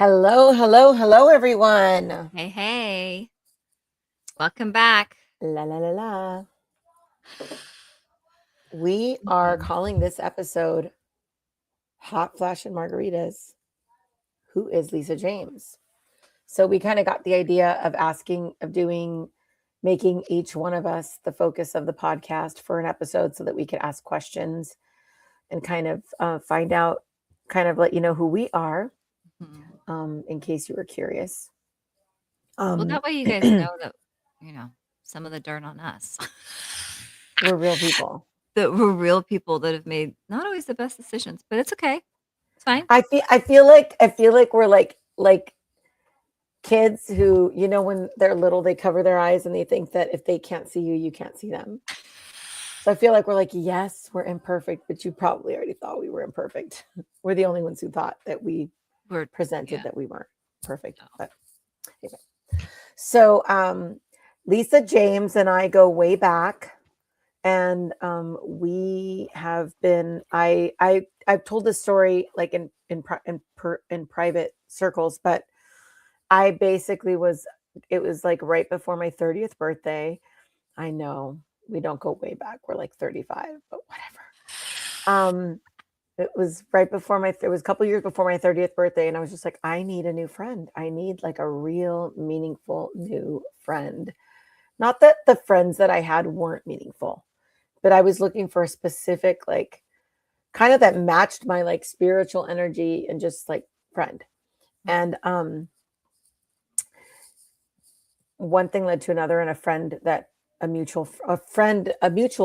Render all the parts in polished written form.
Hello, hello, hello, everyone. Hey, hey. Welcome back. La la la la. We are Mhm. calling this episode Hot Flash and Margaritas. Who is Lisa James? So we kind of got the idea of making each one of us the focus of the podcast for an episode so that we could ask questions and kind of find out, kind of let you know who we are, Mhm. in case you were curious. Well, Um, that way you guys know that, you know, some of the dirt on us. we're real people. That we're real people that have made not always the best decisions, but it's okay. It's fine. I feel like we're like kids who, when they're little, they cover their eyes and they think that if they can't see you, you can't see them. So I feel like we're like, yes, we're imperfect, but you probably already thought we were imperfect. We're the only ones who thought that we We're presented yeah. that we weren't perfect. No. But anyway. So Lisa James and I go way back. And we have been. I've told this story like in private circles, but I basically was. It was like right before my 30th birthday. I know we don't go way back. We're like 35, but whatever. It was right before it was a couple years before my 30th birthday, and I was just like, I need a new friend. I need like a real meaningful new friend. Not that the friends that I had weren't meaningful, but I was looking for a specific, like, kind of that matched my like spiritual energy and just like friend. And one thing led to another, and a mutual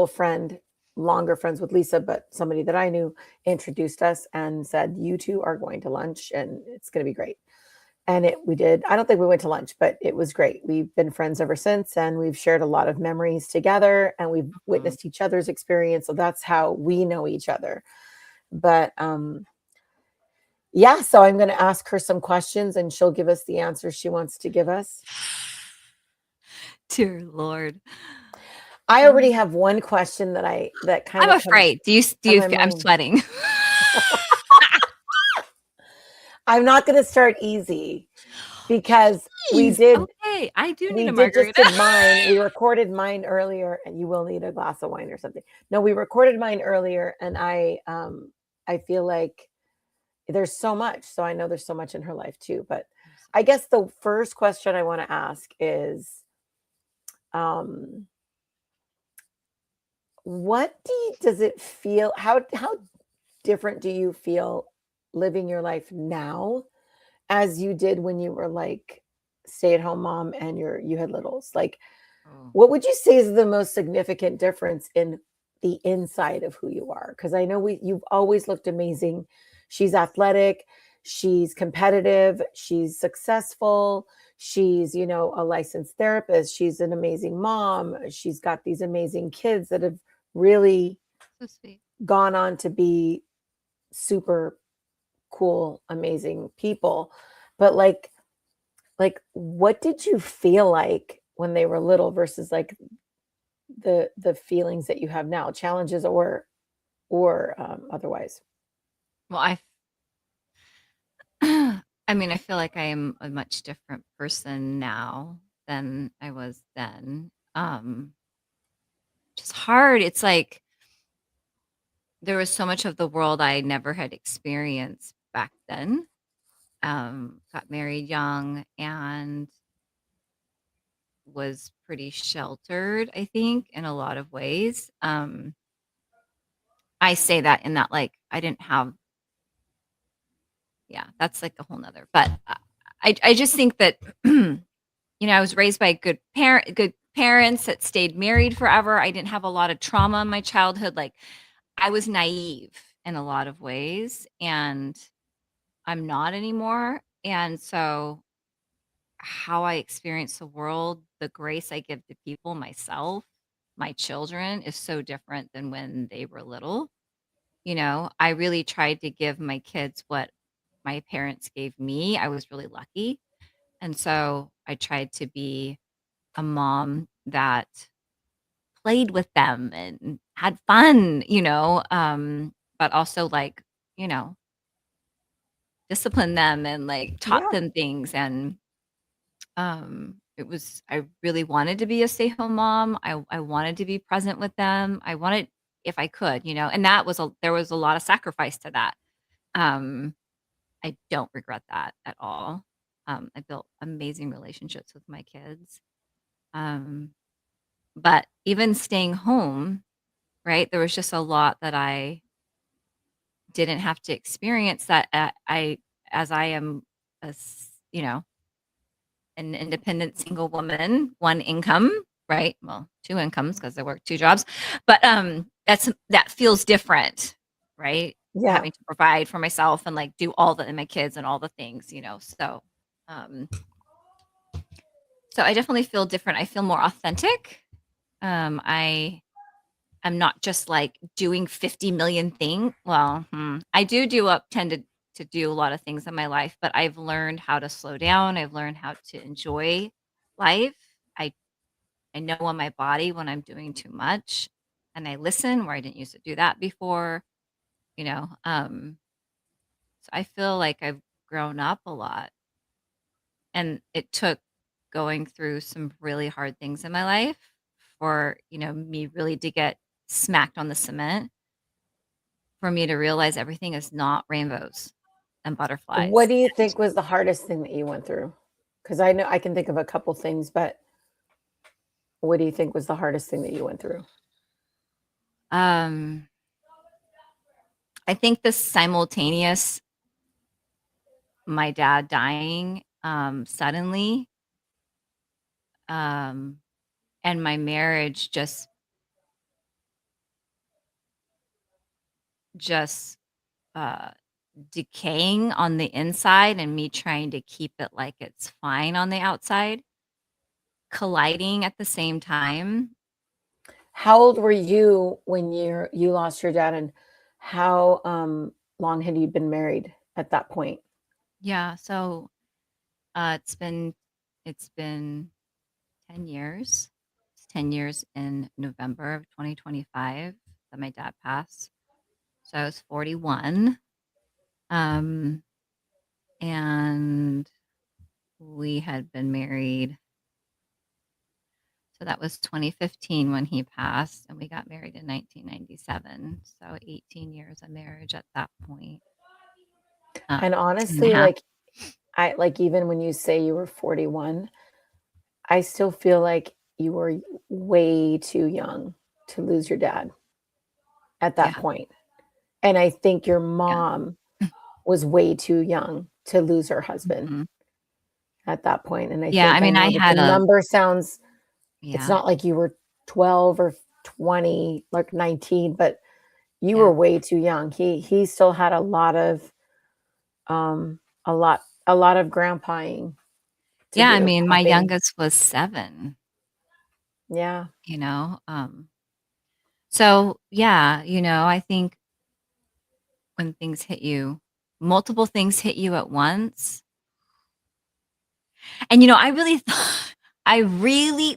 friend, longer friends with Lisa, but somebody that I knew introduced us and said, "You two are going to lunch, and it's going to be great." And we did. I don't think we went to lunch, but it was great. We've been friends ever since, and we've shared a lot of memories together, and we've Mhm. witnessed each other's experience. So that's how we know each other. But yeah, so I'm going to ask her some questions, and she'll give us the answers she wants to give us. Dear Lord. I already Um, have one question that kind I'm of comes afraid. Do on you my I'm mind. sweating. I'm not going to start easy because we Please. did Okay. I do need we a did just margarita. did mine. We recorded mine earlier, and you will need a glass of wine or something. No, we recorded mine earlier, and I feel like there's so much. So I know there's so much in her life too. But I guess the first question I want to ask is, um, does it feel? How different do you feel living your life now as you did when you were like stay-at-home mom and you had littles? Like, Oh. what would you say is the most significant difference in the inside of who you are? Because I know you've always looked amazing. She's athletic, she's competitive, she's successful, she's, a licensed therapist, she's an amazing mom, she's got these amazing kids that have really So sweet. gone on to be super cool, amazing people. But like what did you feel like when they were little versus like the feelings that you have now, challenges or otherwise? Well, I mean, I feel like I am a much different person now than I was then. Just hard. It's like there was so much of the world I never had experienced back then. Got married young and was pretty sheltered, I think, in a lot of ways. I say that in that like I didn't have, yeah, that's like a whole nother. But I just think that I was raised by good parents that stayed married forever. I didn't have a lot of trauma in my childhood. Like I was naive in a lot of ways, and I'm not anymore. And so how I experience the world, the grace I give to people, myself, my children is so different than when they were little. I really tried to give my kids what my parents gave me. I was really lucky. And so I tried to be a mom that played with them and had fun, but also like, you know, disciplined them and like taught Yeah. them things. And I really wanted to be a stay-home mom. I wanted to be present with them. I wanted, if I could, and there was a lot of sacrifice to that. Um, I don't regret that at all. I built amazing relationships with my kids. Um, but even staying home, right? There was just a lot that I didn't have to experience that as I am, an independent single woman, one income, right? Well, two incomes because I work two jobs, but that feels different, right? Yeah. Having to provide for myself and like do all the and my kids and all the things, um, so I definitely feel different. I feel more authentic. I am not just like doing 50 million things. Well, I tend to do a lot of things in my life, but I've learned how to slow down. I've learned how to enjoy life. I I know on my body when I'm doing too much, and I listen where I didn't used to do that before, you know. So I feel like I've grown up a lot, and it took going through some really hard things in my life for, me really to get smacked on the cement for me to realize everything is not rainbows and What butterflies. do you think was the hardest thing that you went through? Because I know I can think of a couple things, but what do you think was the hardest thing that you went through? Um, I think the simultaneous my dad dying suddenly, um, and my marriage just uh, decaying on the inside, and me trying to keep it like it's fine on the outside, colliding at the same time. How old were you when you lost your dad, and how long had you been married at that point? Yeah, so it's been 10 years. It's 10 years in November of 2025 that my dad passed. So I was 41. Um, and we had been married. So that was 2015 when he passed, and we got married in 1997. So 18 years of marriage at that point. And 10 and a honestly, half. like I like even when you say you were 41, I still feel like you were way too young to lose your dad at that Yeah. point. And I think your Yeah. mom was way too young to lose her husband Mhm. at that point. And Yeah. I I mean, I know that the had a, number sounds, it's yeah. not like you were 12 or 20, like 19, but you were Yeah. way too young. He still had a lot of um a lot of grandpaing to Yeah. I do, mean, my prepping. youngest was 7, Yeah. you know? So yeah, I think when multiple things hit you at once. And I really thought,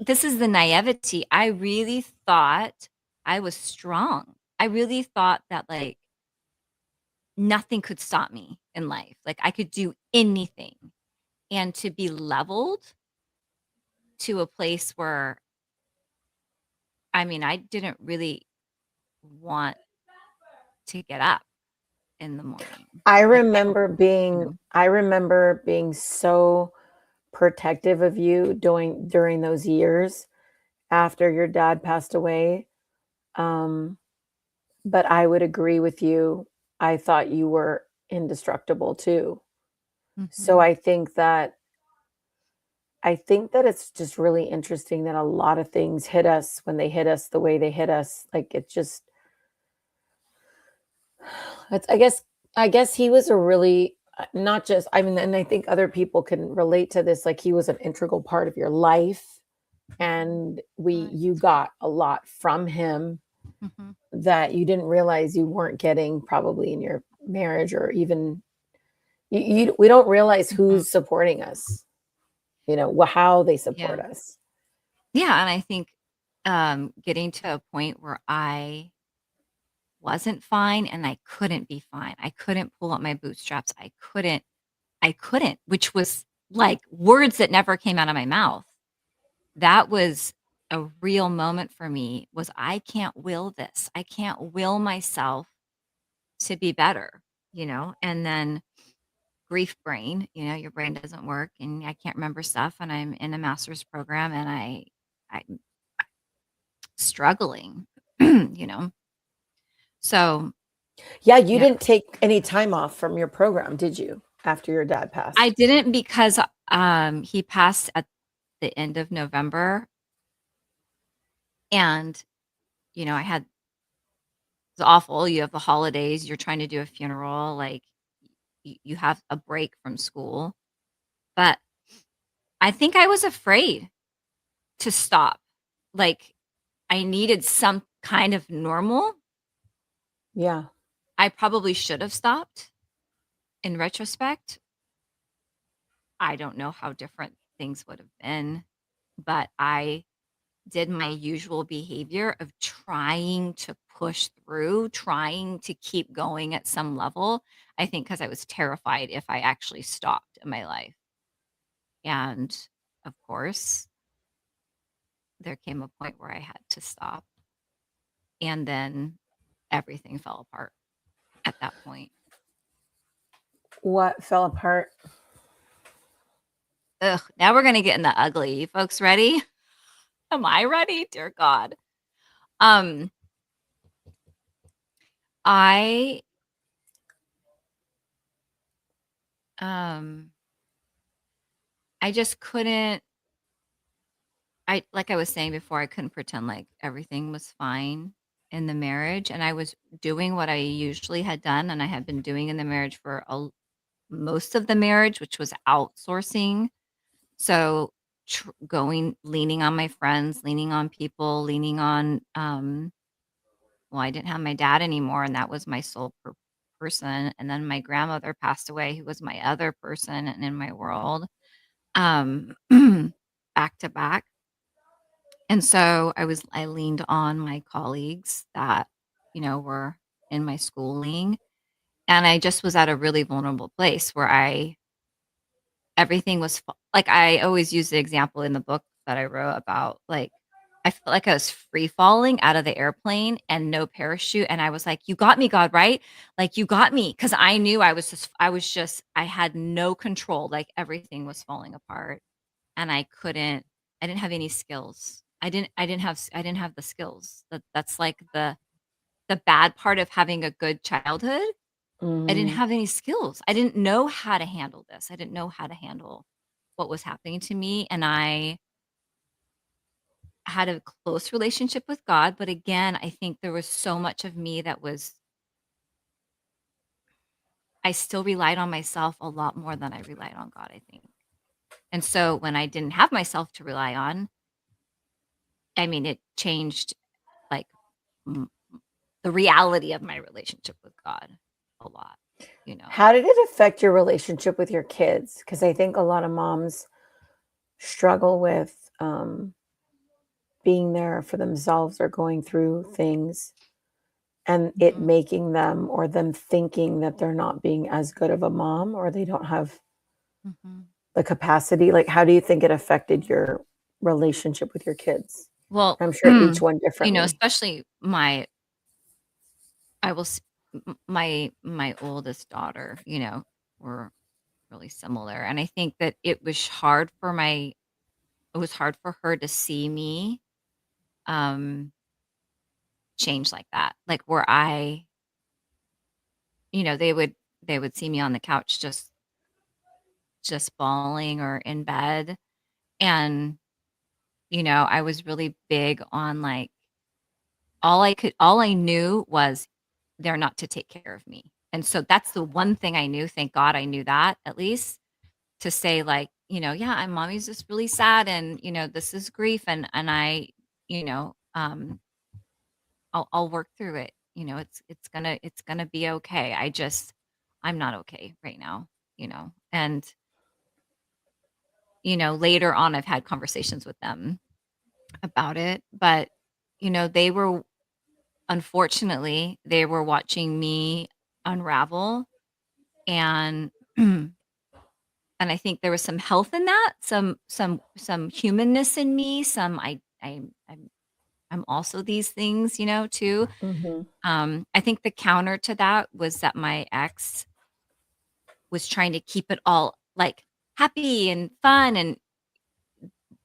this is the naivety. I really thought I was strong. I really thought that like nothing could stop me in life. Like I could do anything. And to be leveled to a place where, I mean, I didn't really want to get up in the morning. Like, I remember being so protective of you during those years after your dad passed away. Um, but I would agree with you. I thought you were indestructible too. So mhm, I think that it's just really interesting that a lot of things hit us when they hit us the way they hit us. Like it just it's I guess he was a really not just I mean, and I think other people can relate to this, like he was an integral part of your life, mhm. and Was. you got a lot from him Mhm. that you didn't realize you weren't getting probably in your marriage, or even we don't realize Mhm. who's supporting us, how they support Yeah. us. Yeah, and I think, getting to a point where I wasn't fine and I couldn't be fine. I couldn't pull up my bootstraps. I couldn't, which was like words that never came out of my mouth. That was a real moment for me, was I can't will this. I can't will myself to be better, and then grief brain, your brain doesn't work and I can't remember stuff, and I'm in a master's program and I'm struggling, you know. So Yeah, you yeah, didn't take any time off from your program, did you? After your dad I passed. didn't, because he passed at the end of November, and I had it's awful. You have the holidays, you're trying to do a funeral, like you have a break from school. But I think I was afraid to stop. Like, I needed some kind of normal. Yeah. I probably should have stopped in retrospect. I don't know how different things would have been, but I did my usual behavior of trying to push through, trying to keep going at some level. I think because I was terrified if I actually stopped in my life. And of course, there came a point where I had to stop. And then everything fell apart at that point. What fell apart? Ugh, now we're going to get in the ugly. You folks ready? Am I ready? Dear God. Um, I um I just couldn't I like I was saying before, I couldn't pretend like everything was fine in the marriage, and I was doing what I usually had done and I had been doing in the marriage for most of the marriage, which was outsourcing. So leaning on my friends, leaning on people, leaning on well, I didn't have my dad anymore, and that was my sole person. And then my grandmother passed away, who was my other person and in my world, um, back to back. And so I leaned on my colleagues that, were in my schooling. And I just was at a really vulnerable place where everything was like, I always use the example in the book that I wrote about, like, I felt like I was free falling out of the airplane and no parachute. And I was like, you got me, God, right? Like, you got me. Cause I knew I had no control. Like, everything was falling apart and I didn't have any skills. I didn't have the skills. That's like the bad part of having a good childhood. I didn't Mhm. have any skills. I didn't know how to handle this. I didn't know how to handle what was happening to me. And I had a close relationship with God. But again, I think there was so much of me I still relied on myself a lot more than I relied on God, I think. And so when I didn't have myself to rely on, I mean, it changed, like, m- the reality of my relationship with God a lot, you know. How did it affect your relationship with your kids? Because I think a lot of moms struggle with being there for themselves or going through things and it Mhm. making them or them thinking that they're not being as good of a mom or they don't have Mhm. the capacity. Like, how do you think it affected your relationship with your kids? Well, I'm sure each one differently. especially I will my oldest daughter, were really similar, and I think that it was hard for her to see me um change like that. Like, where they would see me on the couch just bawling or in bed, and I was really big on, like, all I knew was they're not to take care of me. And so that's the one thing I knew. Thank God I knew that, at least, to say, like, yeah, I'm mommy's just really sad, and this is grief, and you know, um I'll work through it. It's gonna be okay. I'm not okay right now, And later on I've had conversations with them about it, but they were unfortunately, they were watching me unravel, and and I think there was some health in that, some humanness in me, some I'm also these things, too. Hmm. I think the counter to that was that my ex was trying to keep it all like happy and fun, and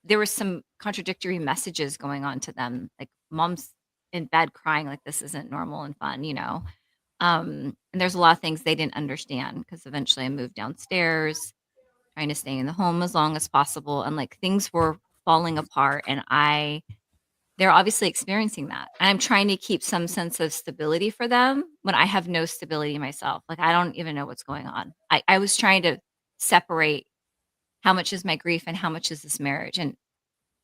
there were some contradictory messages going on to them, like mom's in bed crying like this isn't normal and fun. And there's a lot of things they didn't understand because eventually I moved downstairs, trying to stay in the home as long as possible, and like things were falling apart, and they're obviously experiencing that. And I'm trying to keep some sense of stability for them when I have no stability myself. Like I don't even know what's going on. I was trying to separate how much is my grief and how much is this marriage. And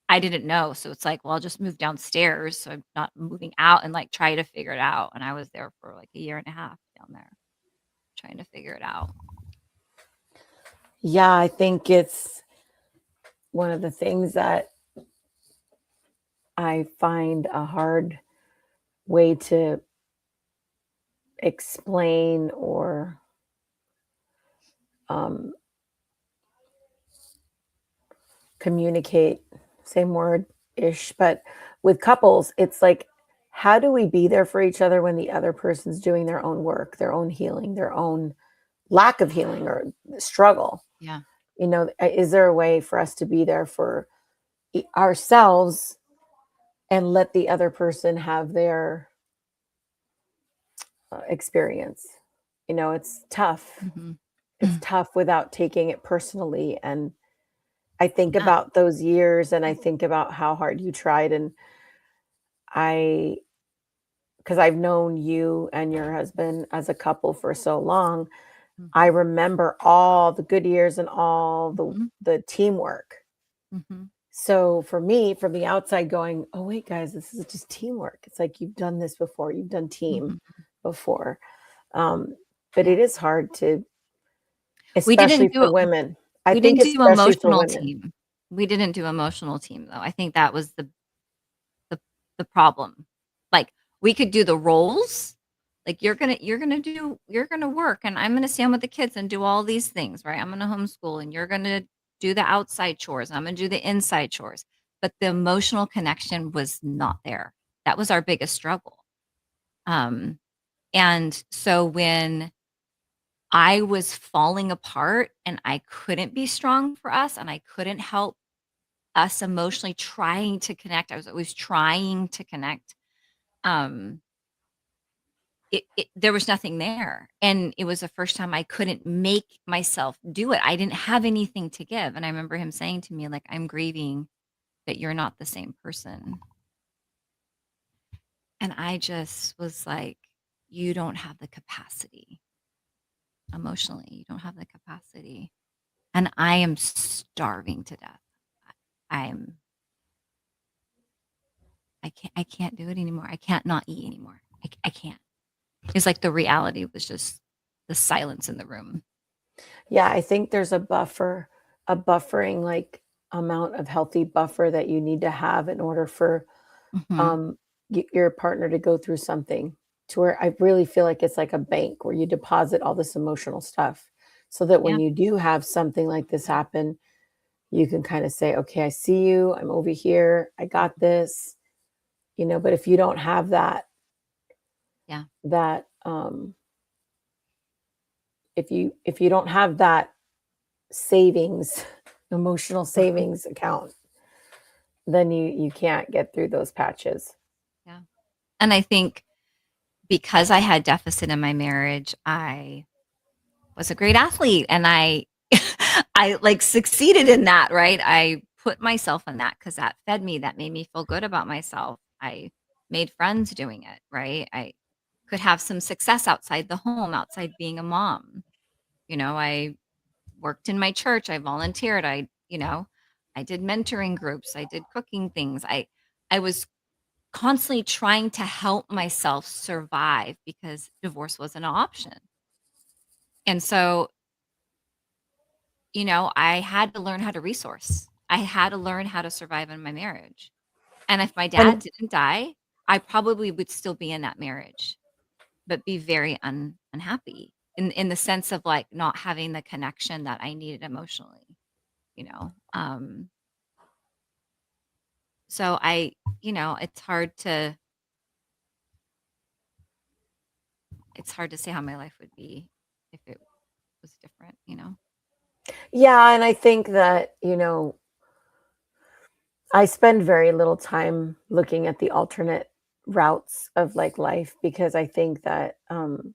I didn't know. So it's like, well, I'll just move downstairs. So I'm not moving out and like try to figure it out. And I was there for like a year and a half down there trying to figure it out. Yeah, I think it's one of the things that I find a hard way to explain or um, communicate, same word ish, but with couples, it's like, how do we be there for each other when the other person's doing their own work, their own healing, their own lack of healing or struggle? Yeah. Is there a way for us to be there for ourselves and let the other person have their experience? It's tough. Hmm. It's tough without taking it personally. And I think Yeah. about those years and I think about how hard you tried. And I, because I've known you and your husband as a couple for so long, I Hmm. remember all the good years and all the Hmm. the teamwork. Hmm. So for me, from the outside going, oh wait, guys, this is just teamwork. It's like you've done this before, you've done team Hmm. before. Um, but Yeah. it is hard to, We especially didn't do for it. women. I We think didn't do especially for emotional women. team. We didn't do emotional team though. I think that was the the problem. Like we could do the roles. Like you're gonna work and I'm gonna stand with the kids and do all these things, right? I'm gonna homeschool and you're gonna do the outside chores. I'm gonna do the inside chores. But the emotional connection was not there. That was our biggest struggle. Um, and so when I was falling apart and I couldn't be strong for us and I couldn't help us emotionally trying to connect. I was always trying to connect. Um, there was nothing there. And it was the first time I couldn't make myself do it. I didn't have anything to give. And I remember him saying to me, like, I'm grieving that you're not the same person. And I just was like, you don't have the capacity emotionally. You don't have the capacity. And I am starving to death. I'm I can't do it anymore. I can't not eat anymore. I can't. It's like the reality was just the silence in the room. Yeah, I think there's a buffering like amount of healthy buffer that you need to have in order for Mhm. um your partner to go through something, to where I really feel like it's like a bank where you deposit all this emotional stuff so that when Yeah, you do have something like this happen, you can kind of say, okay, I see you, I'm over here, I got this, but if you don't have yeah. that if you don't have that savings, emotional Mhm. savings account, then you can't get through those patches. Yeah. And I think because I had deficit in my marriage, I was a great athlete and I I like succeeded in that, right? I put myself in that because that fed me, that made me feel good about myself. I made friends doing it, right? I could have some success outside the home, outside being a mom. I worked in my church, I volunteered, I did mentoring groups, I did cooking things. I was constantly trying to help myself survive because divorce wasn't an option. And so, I had to learn how to resource. I had to learn how to survive in my marriage. And if my And dad didn't die, I probably would still be in that marriage, but be very unhappy in the sense of like not having the connection that I needed emotionally, you know. So it's hard to say how my life would be if it was different, you know. Yeah, and I think that, I spend very little time looking at the alternate routes of like life because I think that I'm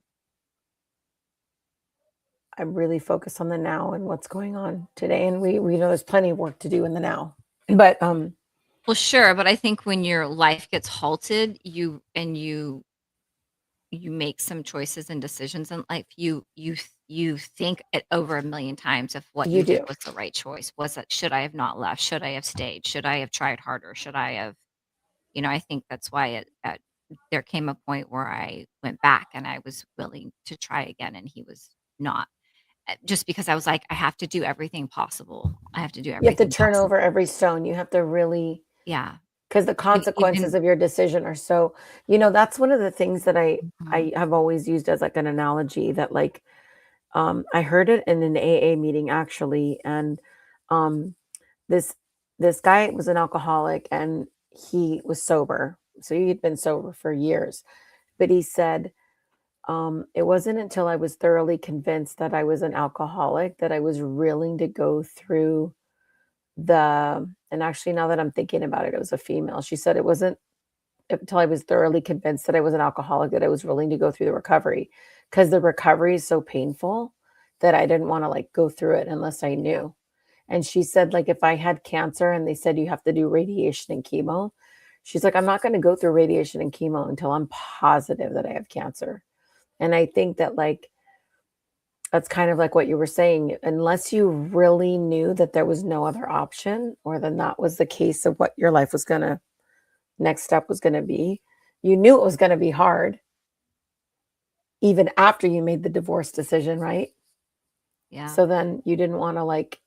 really focused on the now and what's going on today. And we know there's plenty of work to do in the now. But Well, sure, but I think when your life gets halted, you make some choices and decisions in life. You think it over a million times if what you you did do. was the right choice. Was it should I have not left? Should I have stayed? Should I have tried harder? Should I have, I think that's why there came a point where I went back and I was willing to try again and he was not. Just because I was like, I have to do everything possible. I have to do You have to everything turn over possible. every stone. You have to really, Yeah. because the consequences Even of your decision are so, that's one of the things that I Mhm. have always used as like an analogy that like I heard it in an AA meeting actually, and um, this this guy was an alcoholic and he was sober, so he had been sober for years. But he said, it wasn't until I was thoroughly convinced that I was an alcoholic that I was willing to go through and actually now that I'm thinking about it, it was a female. She said it wasn't until I was thoroughly convinced that I was an alcoholic that I was willing to go through the recovery because the recovery is so painful that I didn't want to like go through it unless I Yeah. knew. And she said, like, if I had cancer and they said you have to do radiation and chemo, she's like, I'm not going to go through radiation and chemo until I'm positive that I have cancer. And I think that, like, that's kind of like what you were saying. Unless you really knew that there was no other option, or then that was the case of what your life was going to, next step was going to be, you knew it was going to be hard even after you made the divorce decision, right? Yeah. So then you didn't want to like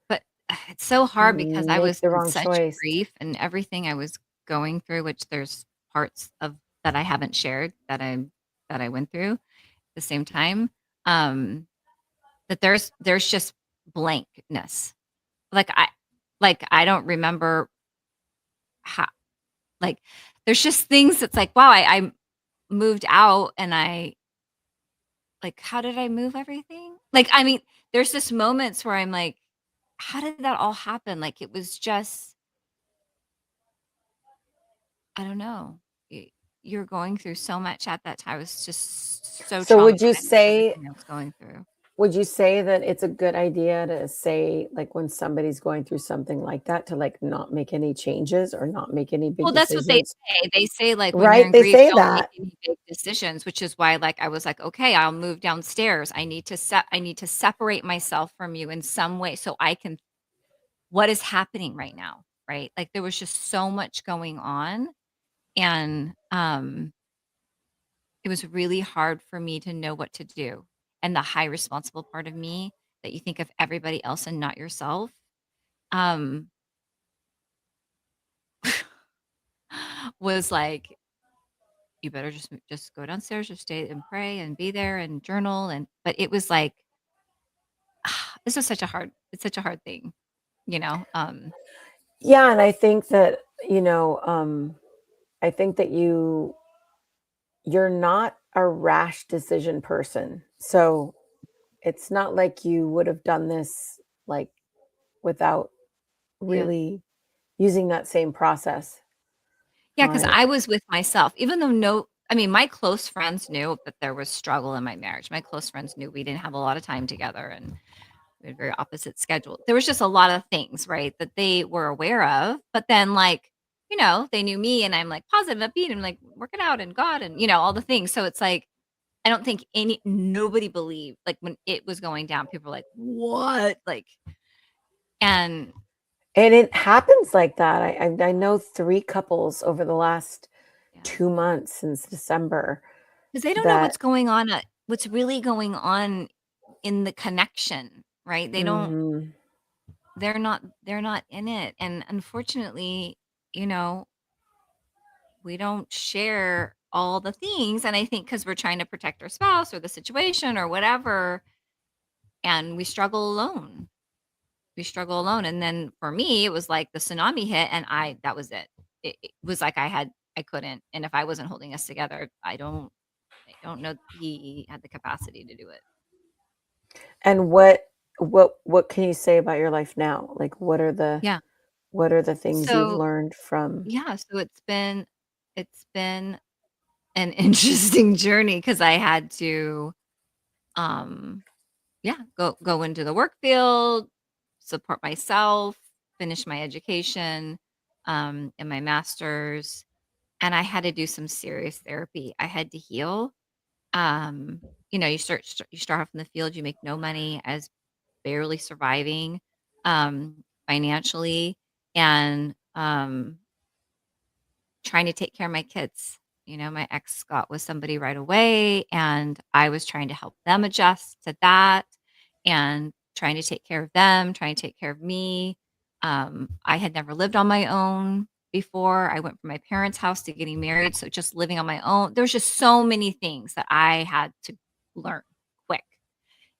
But it's so hard because I make was the in wrong such choice. grief and everything I was going through, which there's parts of that I haven't shared that I went through at the same time. Um, that there's just blankness. Like I don't remember how like there's just things that's like, wow, I moved out and I like how did I move everything? Like I mean, there's just moments where I'm like, how did that all happen? Like it was just I don't know. You're going through so much at that time. I was just so So traumatized with everything I was going through. would you say that it's a good idea to say, like, when somebody's going through something like that, to like not make any changes or not make any big Well, that's what they decisions? say. They say, like, when you're Right? in They grief, say don't make that. any big decisions, which is why, like, I was like, "Okay, I'll move downstairs. I need to separate myself from you in some way so I can what is happening right now?" Right? Like, there was just so much going on, and, it was really hard for me to know what to do, and the high responsible part of me that you think of everybody else and not yourself, um, was like, "You better just go downstairs, just stay and pray and be there and journal," and but it was like, this is it's such a hard thing, you know? Yeah, and I think that, I think that you're not a rash decision person. So it's not like you would have done this like without Yeah. really using that same process. Yeah, because I I was with myself, even though I mean, my close friends knew that there was struggle in my marriage. My close friends knew we didn't have a lot of time together and we had very opposite schedule. There was just a lot of things, right, that they were aware of, but then, like, they knew me and I'm, like, positive, upbeat, and, like, working out and God and, all the things. So it's like, I don't think nobody believed, like, when it was going down, people were like, "What?" Like and And it happens like that. I know 3 couples over the last yeah, 2 months since December because they don't know that what's going on, what's really going on in the connection, right? mhm. They're not in it, and unfortunately, you know, we don't share all the things. And I think because we're trying to protect our spouse or the situation or whatever, and we struggle alone. We struggle alone. And then for me, it was like the tsunami hit, and that was it. It was like I couldn't. And if I wasn't holding us together, I don't know that he had the capacity to do it. And what can you say about your life now? Like Yeah. what are the things you've So learned from yeah, so it's been an interesting journey because I had to um yeah, go into the work field, support myself, finish my education, and my master's, and I had to do some serious therapy. I had to heal. Um, you start off in the field, you make no money, as barely surviving financially, and trying to take care of my kids. My ex got with somebody right away, and I was trying to help them adjust to that and trying to take care of them, trying to take care of me. I had never lived on my own before. I went from my parents' house to getting married. So just living on my own, there's just so many things that I had to learn quick.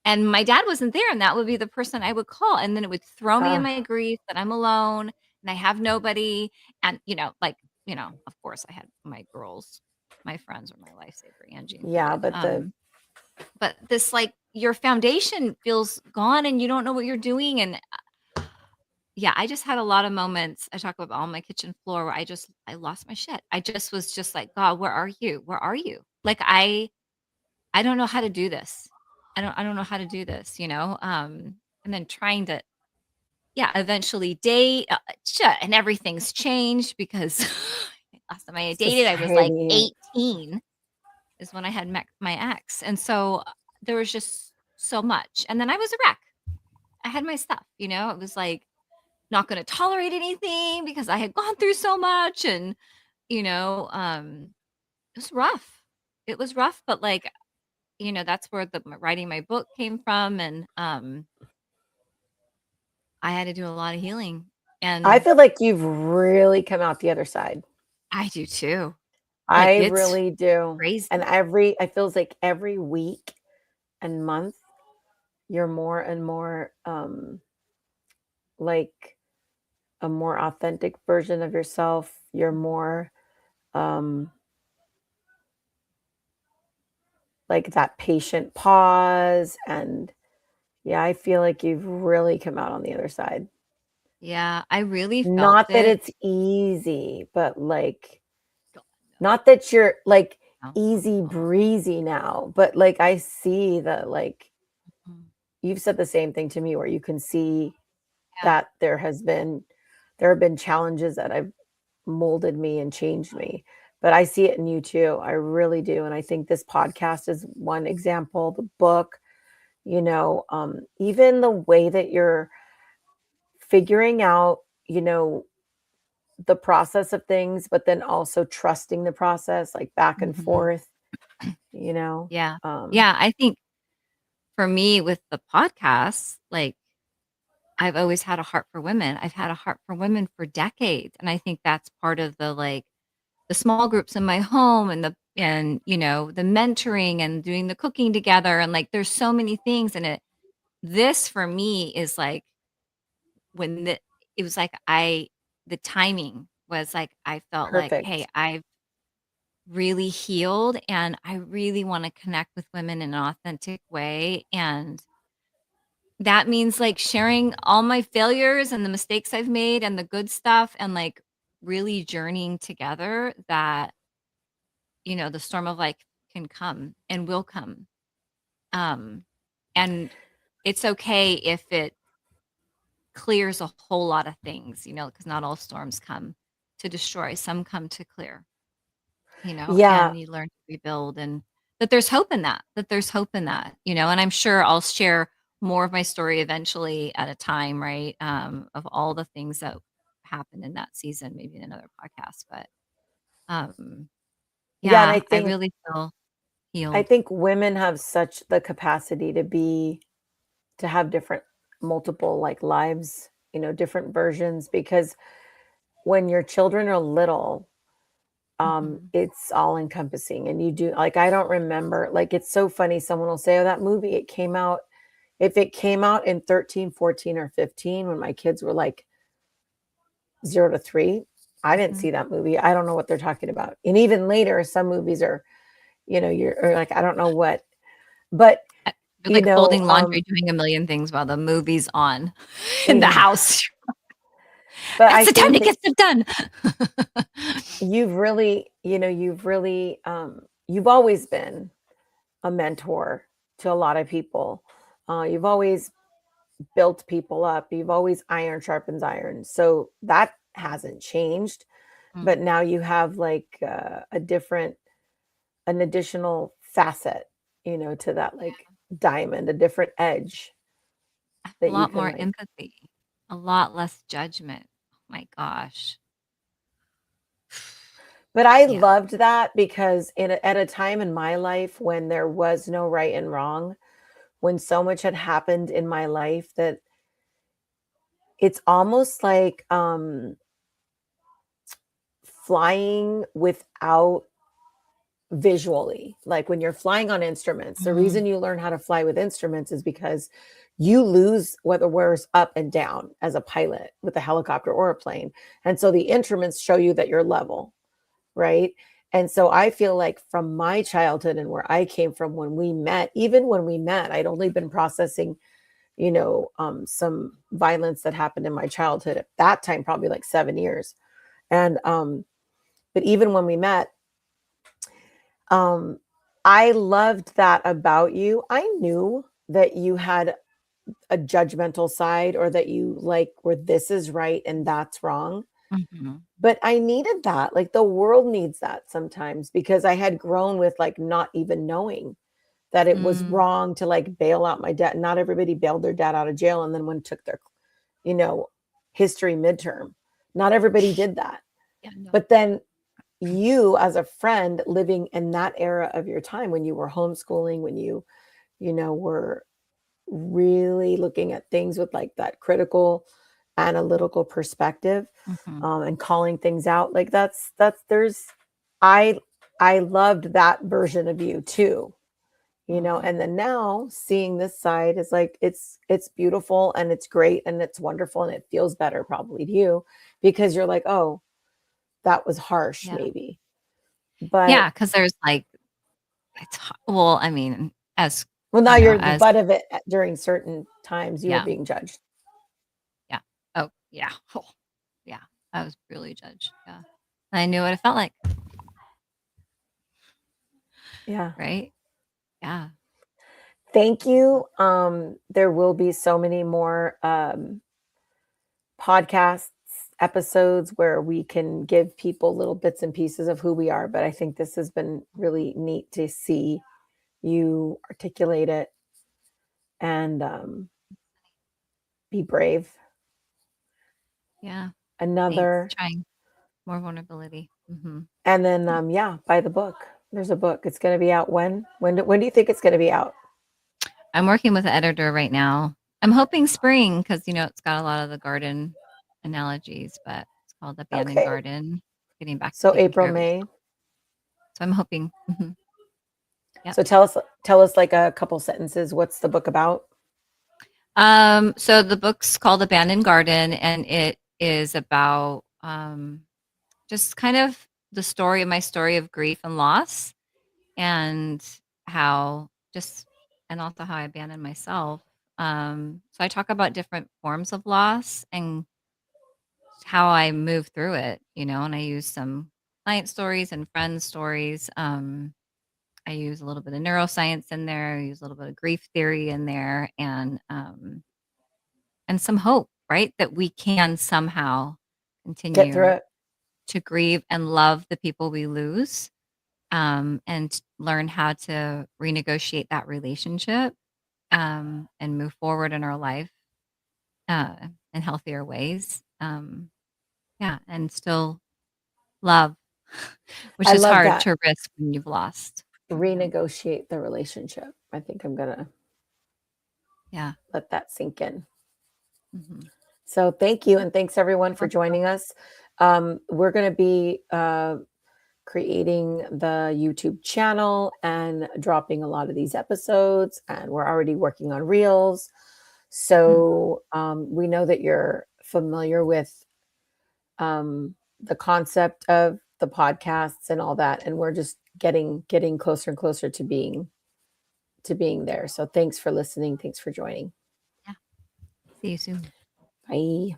And my dad wasn't there, and that would be the person I would call, and then it would throw me in uh my grief that I'm alone and I have nobody, and, of course, I had my girls, my friends were my lifesaver, Angie and yeah, Faith, but this, like, your foundation feels gone and you don't know what you're doing, and, yeah, I just had a lot of moments. I talk about on my kitchen floor where I lost my shit. I just was just like, "God, where are you? Where are you?" Like, I don't know how to do this. I don't know how to do this, and then trying to, yeah, eventually date, and everything's changed because last time I dated, I was like society. 18 is when I had met my ex. And so there was just so much. And then I was a wreck. I had my stuff, it was like not going to tolerate anything because I had gone through so much. And, you know, um, it was rough. It was rough, but like, that's where writing my book came from. And I had to do a lot of healing. I And feel like you've really come out the other side. I do too. Like, I it's really do. And crazy. I feels like every week and month, you're more and more, like a more authentic version of yourself. You're more, um, like that patient pause, and yeah, I feel like you've really come out on the other side. Yeah, I really felt Not that it. it's easy, but, like, God, not that you're, like, no. easy breezy now, but, like, I see that, like, Mhm. you've said the same thing to me where you can see Yeah. that there have been challenges that have molded me and changed me, but I see it in you too, I really do, and I think this podcast is one example, the book, even the way that you're figuring out, you know, the process of things, but then also trusting the process, like, back and Mhm. forth, you know? Yeah. Um, Yeah, I think for me with the podcast, like, I've always had a heart for women. I've had a heart for women for decades, and I think that's part of the small groups in my home the mentoring and doing the cooking together, and, like, there's so many things in it. This for me is like when it was like the timing was like I felt like, "Hey, Perfect. I've really healed and I really want to connect with women in an authentic way." And that means like sharing all my failures and the mistakes I've made and the good stuff and like really journeying together that, the storm of life can come and will come. Um, and it's okay if it clears a whole lot of things, because not all storms come to destroy, some come to clear. Yeah, And you learn to rebuild and that there's hope in that there's hope in that, and I'm sure I'll share more of my story eventually at a time, right? Of all the things that happened in that season, maybe in another podcast, but um, yeah, and yeah, I really feel I healed. think women have such the capacity to have different multiple, like, lives, different versions because when your children are little, it's all encompassing. And you do, like, I don't remember, like, it's so funny. Someone will say, oh, that movie, it came out, if it came out in 13, 14, or 15, when my kids were like 0 to 3, I didn't see that movie. I don't know what they're talking about. And even later, some movies are, you're like, I don't know what, but You're like folding laundry, doing a million things while the movie's on in the yeah, house. but That's I the time think to that get stuff done. you've always been a mentor to a lot of people. You've always built people up. You've always iron sharpens iron. So that hasn't changed. But Mm. now you have like an additional facet, to that like diamond, a different edge A that you lot can more like. empathy, a lot less judgment. Oh my gosh. But I Yeah. loved that because at a time in my life when there was no right and wrong, when so much had happened in my life that it's almost like flying without visually. Like when you're flying on instruments, the reason Mhm. you learn how to fly with instruments is because you lose whether where's up and down as a pilot with a helicopter or a plane. And so the instruments show you that you're level, right? And so I feel like from my childhood and where I came from when we met, even when we met, I'd only been processing, some violence that happened in my childhood at that time, probably like 7 years. And but even when we met, um, I loved that about you. I knew that you had a judgmental side or that you like where this is right and that's wrong. Mhm. But I needed that. Like the world needs that sometimes because I had grown with like not even knowing that it was Mm. wrong to like bail out my dad. Not everybody bailed their dad out of jail and then when took their, you know, history midterm. Not everybody did that. Yeah, no. But then you as a friend living in that era of your time when you were homeschooling, when you were really looking at things with like that critical analytical perspective, Mhm. and calling things out, like that's there's I I loved that version of you too, Mm. and then now seeing this side is like it's beautiful and it's great and it's wonderful and it feels better probably to you because you're like, oh, that was harsh Yeah. maybe, but Yeah, 'cause there's, like well, I mean, as well, now you know, you're the as butt of it during certain times you were yeah, being judged. yeah. Oh, yeah. Oh, yeah. I was really judged, yeah. I knew what it felt like, Yeah. right? Yeah. Thank you. There will be so many more podcasts, episodes where we can give people little bits and pieces of who we are. But I think this has been really neat to see you articulate it and be brave. Yeah. Thanks. Another, Trying more vulnerability. Mhm. and then Yeah. buy the book. There's a book. It's going to be out when? When do you think it's going to be out? I'm working with an editor right now. I'm hoping spring because it's got a lot of the garden analogies, but it's called Abandoned Okay. Garden, getting back to So taking April, care of yourself. May. So I'm hoping. Yep. So tell us like a couple sentences. What's the book about? So the book's called Abandoned Garden, and it is about just kind of my story of grief and loss, and how just and also how I abandoned myself. So I talk about different forms of loss and how I move through it, and I use some client stories and friend stories. I use a little bit of neuroscience in there, I use a little bit of grief theory in there, and some hope, right? That we can somehow Get through continue it. to grieve and love the people we lose, and learn how to renegotiate that relationship, and move forward in our life, uh, in healthier ways. Yeah, and still love, which I is love hard that. to risk when you've lost. Renegotiate the relationship. I think I'm gonna Yeah. let that sink in. Mhm. So thank you, and thanks everyone for Welcome. joining us. We're going to be creating the YouTube channel and dropping a lot of these episodes. And we're already working on reels. So we know that you're familiar with the concept of the podcasts and all that. And we're just getting closer and closer to being there. So thanks for listening. Thanks for joining. Yeah. See you soon. Bye.